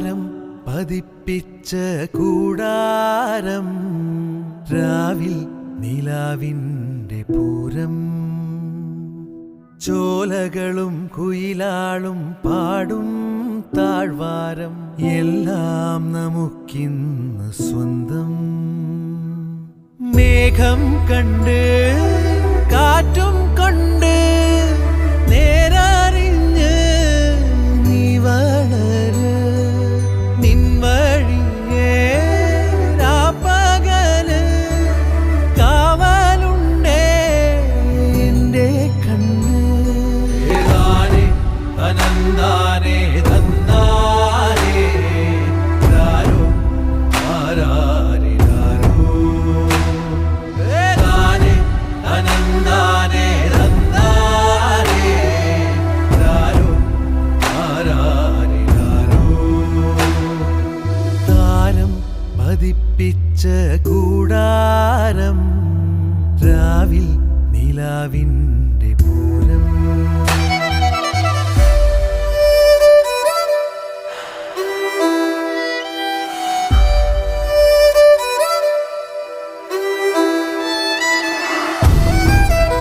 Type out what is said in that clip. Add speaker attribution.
Speaker 1: താരം പതിപ്പിച്ച കൂടാരം രാവിൽ നിലാവിൻ്റെ പൂരം ചോലകളും കുയിലാളും പാടും താഴ്വാരം എല്ലാം നമുക്കിന്ന് സ്വന്തം മേഘം കണ്ട് കാറ്റും കൊണ്ട് നേരറിഞ്ഞ് നീ വളര് നിൻ വഴിയേ രാപ്പകല് കാവലുണ്ടേ എൻ്റെ കണ്ണ് ഏതാനേ അനന്താനേ തന്നാനേ രാരോ ആരാരേ രാരോ ഏതാനേ അനന്താനേ തന്നാനേ രാരോ ആരാരേ രാരോ താരം പതിപ്പിച്ച കൂടാരം രാവിൽ നിലാവിൻ